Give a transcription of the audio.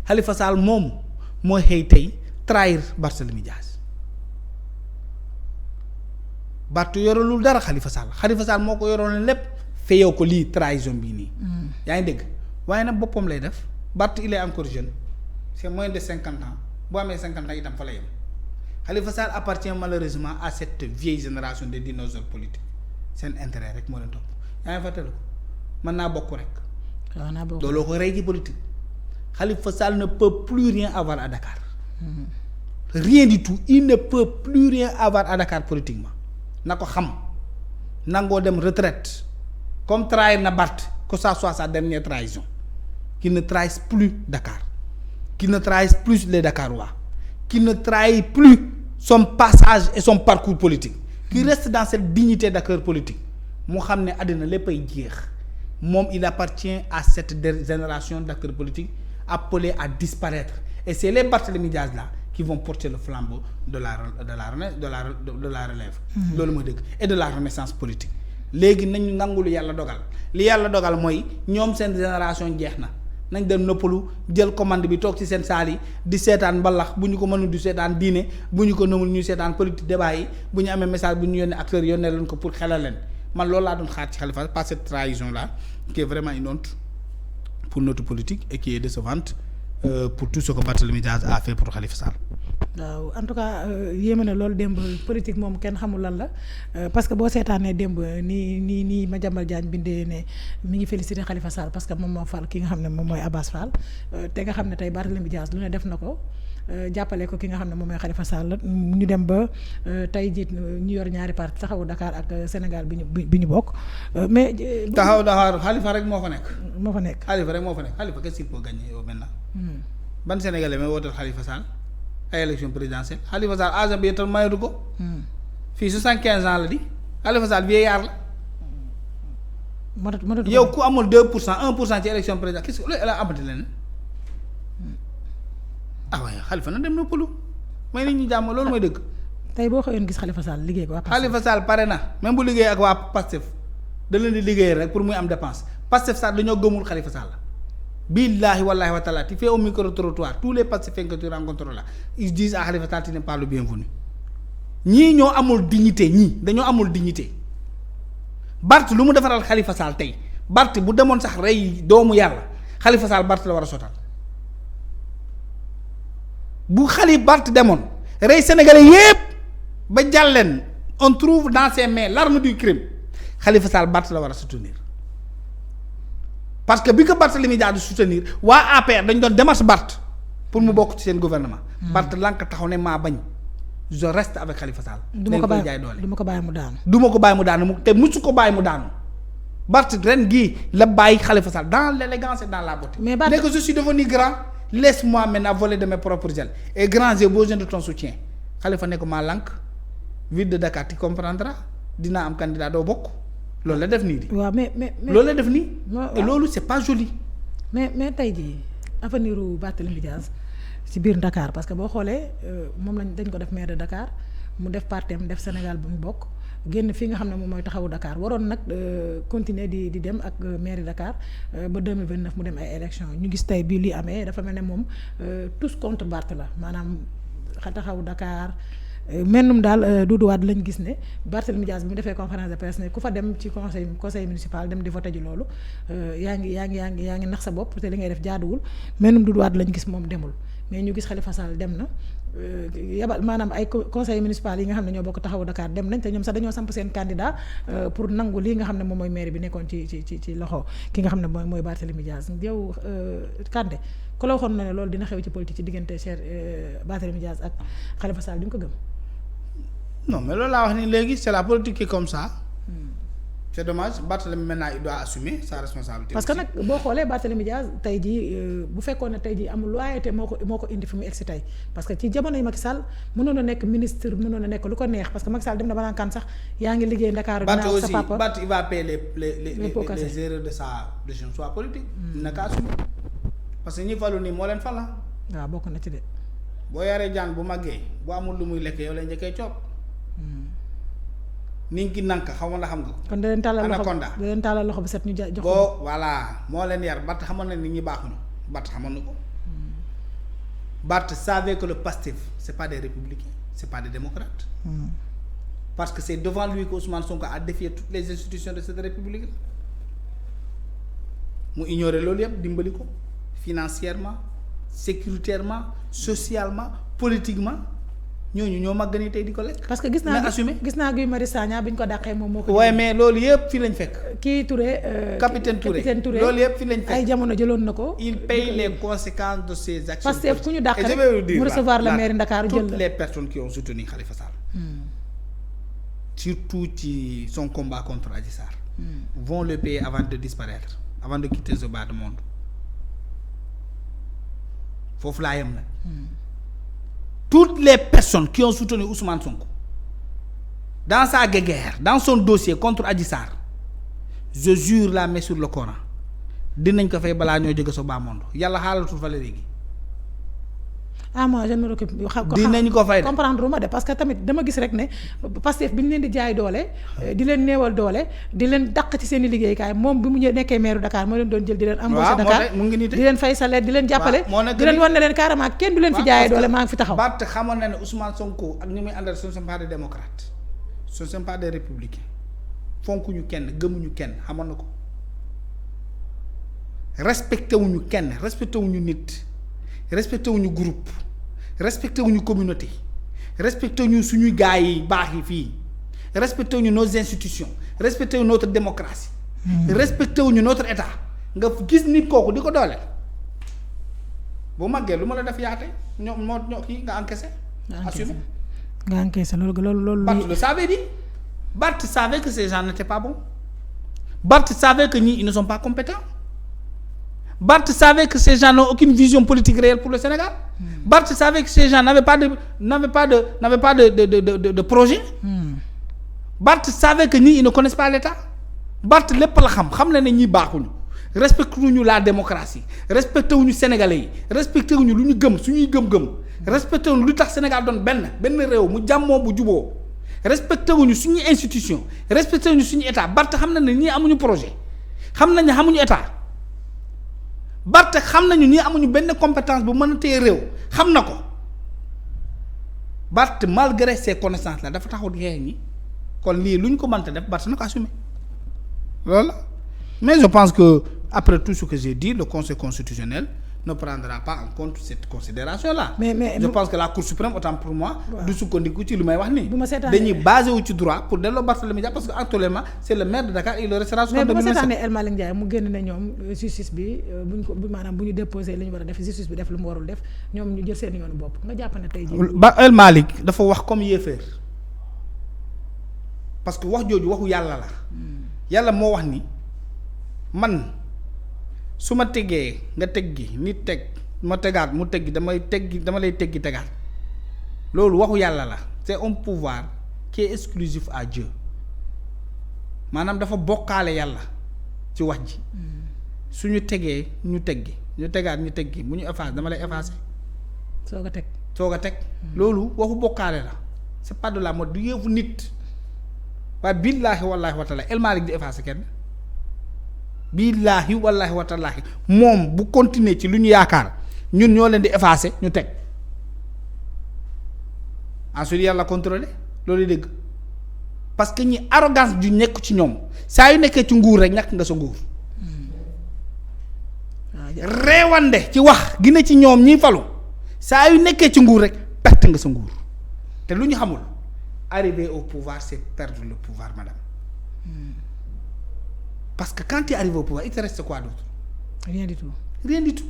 Khalifa Sall moom moo xëy tey trahir Barthélémy Dias. Barth yoralul dara Khalifa Sall moo ko yoroon lépp feyoo ko lii trahison bii nii. yaa ngi dégg waaye nag boppam lay def Barth il est encore jeune c'est moins de 50 ans boo amee 50 ans itam fa la yem Khalifa Sall appartient malheureusement à cette vieille génération de dinosaures politiques seen intérêt rek moo leen topp yaa ngi fàttaliku mën naa bokk rek. waaw naa bokk looloo ko rey ci politique Khalifa Sall ne peut plus rien avoir à Dakar. Rien du tout il ne peut plus rien avoir à Dakar politiquement. na ko xam nangoo dem retraite comme trahir na Barth que ça soit sa dernière trahison qu'il ne trahisse plus Dakar qu'il ne trahisse plus les Dakarois qu'il ne trahisse plus son passage et son parcours politique qu'il reste dans cette dignité d'acteur politique mu xam ne àddina léppay jeex moom il appartient à cette génération d'acteurs politiques appelés à disparaître et c'est les Barthélémy Dias là qui vont porter le flambeau de la relève. loolu mooy dëgg et de la renaissance politique. léegi nañu nangu lu yàlla dogal li yàlla dogal mooy ñoom seen génération jeex na nañ dem noppalu jël commande bi toog ci seen saal yi di seetaan mbalax bu ñu ko mënul di seetaan diine bu ñu ko nëmul ñuy seetaan politique débat yi bu ñu amee message bu ñu yónnee acteurs yónnee leen ko pour xelal leen man loolu laa doon xaar ci Khalifa pas cette trahison là qui est vraiment une honte pour notre politique et qui est décevante. Pour tout ce que Barthélémy Dias a fait pour Khalifa Sall. waaw en tout cas yéeme na loolu démb politique moom kenn xamul lan la parce que boo seetaanee démb nii Madiambal Diagne bindee ne mi ngi féliciter Khalifa Sall parce que moom moo fal ki nga xam ne moom mooy Abass Fall te nga xam ne tey Barthélémy Dias lu ne def na ko jàppale ko ki nga xam ne moom mooy Khalifa Sall ñu dem ba tey jiit ñu yor ñaari parti taxawu Dakar ak Sénégal bi ñu bokk mais. taxawu Dakar Khalifa rek moo fa nekk. Khalifa rek moo fa nekk Khalifa qu'est-ce qu'il peut gagner maintenant. ban Sénégalais may wootal Khalifa Sall ay élection présidentielle Khalifa Sall âge bi itam mayatu ko. fii 75 ans la di Khalifa Sall vieillard la. yow ku amul 2% 1% ci élection présidentielle qu'est-ce que la amati leneen. waaye Khalifa na dem noppalu may nit ñi jàmm loolu mooy dëgg. tey boo xëyoon gis Khalifa Sall liggéey ak waa Pastef. Khalifa Sall pare na même bu liggéey ak waa Pastef da leen di liggéey rek pour muy am dépense Pastef Sall dañoo gëmul Khalifa Sall. Billahi wallahi wa taala tu fais au micro-trottoir tous les pacifiens que tu rencontres là ils disent à Khalifa Sall tu n'es pas le bienvenu ñii ñoo amul dignité ñii dañoo amul dignité Barth lu mu defaral Khalifa Sall tey Barth bu demoon sax rey doomu yàlla Khalifa Sall Barth la war a sotal bu Barth demoon rey sénégalais yépp ba jàlleen on trouve dans ses mains l'arme du crime Khalifa Sall Barth la war a soutenir parce que bi ko Barthélémy Dias di soutenir waa APR dañ doon démarche Barth pour mu bokk ci seen gouvernement. Barth lànk taxaw ne maa bañ. je reste avec Khalifa Sall. du ma ko bàyyi mu daanu. du ma ko bàyyi mu daanu te musu ko bàyyi mu daanu Barth ren gii la bàyyi Khalifa Sall dans l'élégance et dans la beauté. mais Barth dès que je suis devenu grand laisse-moi maintenant voler de mes propres ailes et grand j'ai besoin de ton soutien Khalifa ne ko maa lànk ville de Dakar tu comprendras dinaa am candidat doo bokk. loolu la def nii di. waaw mais loolu la def nii. et loolu c'est pas joli. mais tey jii avenir u Barthélémy Dias ci biir Dakar parce que boo xoolee moom dañ ko def maire de Dakar mu def partem def Sénégal bu mu bokk génn fii nga xam ne moom mooy taxawu Dakar waroon nag continuer di dem ak maire Dakar ba 2029 mu dem ay élections ñu gis tey bii li amee dafa mel ne moom tous contre Barth la maanaam taxawu Dakar. mennum daal Doudou Wade lañ gis ne Barthélémy Dias bi mu defee conférence de presse ne ku fa dem ci conseil municipal dem di voté ji loolu yaa ngi nax sa bopp te li ngay def jaaduwul mennum Doudou Wade lañ gis moom demul mais ñu gis Khalifa Sall dem na yabal maanaam ay conseil municipal yi nga xam ne ñoo bokk taxawu Dakar dem nañ te ñoom sax dañoo samp seen candidat pour nangu lii nga xam ne moom mooy maire bi nekkoon ci loxo ki nga xam ne mooy Barthélémy Dias yow Kandé ku la waxoon na ne loolu dina xew ci politique ci diggante cher Barthélémy Dias ak Khalifa Sall di nga ko gëm. non mais loolu laa wax ni léegi c'est la politique qui est comme ça. c'est dommage Barthélémy maintenant il doit assumer sa responsabilité. parce que nag boo xoolee Barthélémy Dias tey jii bu fekkoon ne tey jii amul loyauté moo ko indi fi mu egsi tey parce que ci jamono yi Macky Sall mënoon a nekk ministre mënoon a nekk lu ko neex parce que Macky Sall dem na ba naan kan sax yaa ngi liggéey Dakar. ginnaaw sa papa Barth il va payer les erreurs de son choix politique. naka assumer parce que ñi falu nii moo leen fal la. waaw bokk na ci de. boo yaree jaan bu màggee bu amul lu muy lekk yow lay njëkkee coob. ni ngi nanka xaw ma la xam nga ko. kon da leen tàllal loxo bi set ñu jox ko. voilà moo leen yar Barth xamoon na nit ñi baaxuñu Barth xamoon na ko. Barth savait que le PASTEF c'est pas des républicains c'est pas des démocrates. Parce que c'est devant lui que Ousmane Sonko a défié toutes les institutions de cette république mu ignorer loolu yëpp dimbali ko financièrement sécuritairement socialement politiquement ñooñu ñoo màgg ni tey di ko lekk. parce que gis naa Guy Marius Sagna bi ñu ko dàqee moom moo ko. waaye mais loolu yëpp fii lañ fekk. kii Touré. capitaine Touré loolu yëpp fii lañ fekk. ay jamono jëloon na ko. il paye les conséquences de ses actions. parce que ku ñu dàq rek mu recevoir la mairie Ndakaaru jël la toutes les personnes qui ont soutenu Khalifa Sall. surtout ci son combat contre Adji Sarr. vont le payer avant de disparaître avant de quitter ce bas de monde foofu laa yem nag. toutes les personnes qui ont soutenu Ousmane Sonko dans sa guerre dans son dossier contre Adji Sarr je jure la main sur le Coran dinañ ko fay balaa ñoo jóge sa bas monde yàlla xaalatul fa la léegi. moi je me recoupe dinañ ko fay de comprendre ma de parce que tamit dama gis rek ne Pastef bi ñu leen di jaay doole di leen néewal doole di leen dàq ci seen i liggéeykaay moom bi mu nekkee maire Dakar moo leen doon jël di leen embauché Dakar mu ngi nii di leen fay salaire di leen jàppale di leen wan ne leen carrément kenn du leen fi jaayee doole maa ngi fi taxaw. Barth xamoon na ne Ousmane Sonko ak ñi muy àndal ce ne sont pas des démocrates ce ne sont pas des républicains fonkuñu kenn gëmuñu kenn xamoon na ko respecté wuñu kenn respecté wuñu nit respecté wuñu groupe respecté wuñu communauté respecté wuñu suñuy gars yi baax yi fii respecté wuñu nos institutions respecté wuñu notre démocratie. respecté wuñu notre état nga gis nit kooku di ko dooleel bu màggee lu ma la def yaate ñoo kii nga encaissé. assumé nga encaissé loolu. Barth le savait dit Barth savait que ces gens n'étaient pas bons Barth savait que ñii ils ne sont pas compétents. Barth savait que ces gens n'ont aucune vision politique réelle pour le Sénégal. Barth savait que ces gens n'avaient pas de projet. Barth savait que ñii ils ne connaissent pas l'État. Barth lépp la xam na ne ñii baaxuñu respecté wuñu la démocratie respecté wuñu Sénégalais yi respecté wuñu lu ñu gëm suñuy gëm-gëm respecté wuñu lu tax Sénégal doon benn réew mu jàmmoo bu juboo respecté wuñu suñuy institution respecté wuñu suñu état Barth xam na ne ñii amuñu projet xam nañ ne xamuñu état. Barth xam nañu ñi amuñu benn compétence bu mën a téye réew xam na ko Barth malgré ses connaissances la dafa taxaw xeex ñi kon lii lu ñu ko mënta def Barth na ko assumer loolu la mais je pense que après tout ce que j'ai dit le conseil constitutionnel ne prendra pas en compte cette considération là. mais je pense que la Cour suprême autant pour moi. du sukkandiku ci lu may wax nii. dañuy basé wu ci droit pour delloo Barthélémy Dias parce que actuellement c'est le maire de Dakar et il le restera. mais bu ma seetaanee El Malick Ndiaye mu génn ne ñoom justice bi buñ ko maanaam bu ñu déposé li ñu war a def justice bi def lu mu warul def ñoom ñu jël seen yoonu bopp nga jàpp ne tey jii. ba El Malick dafa wax comme yéeféer parce que wax jooju waxu yàlla la. yàlla moo wax ni man. su ma tegee nga teggi nit teg ma tegaat mu teggi dama lay teggi tegaat loolu waxu yàlla la c'est un pouvoir qui est exclusif à Dieu maanaam dafa bokkaale yàlla ci wax ji suñu tegee ñu teggi ñu tegaat ñu teggi mu ñu effacer dama lay effacer soog a teg loolu waxu bokkaale la c'est pas de la mode du yëfu nit waaye billaahi wallaahi wa taala El Malick di effacer kenn billaahi wallaahi wa taalaahi moom bu continuer ci lu ñu yaakaar ñun ñoo leen di effacer ñu teg ensuite yàlla contrôler loolu dégg parce que ñi arrogance ju nekk ci ñoom saa yu nekkee ci nguur rek ñàkk nga sa nguur reewande ci wax gi ne ci ñoom ñiy falu saa yu nekkee ci nguur rek perte nga sa nguur te lu ñu xamul arriver au pouvoir c'est perdre le pouvoir madame. Parce que quand tu arrives au pouvoir, il te reste quoi d'autre? Rien du tout. Rien du tout.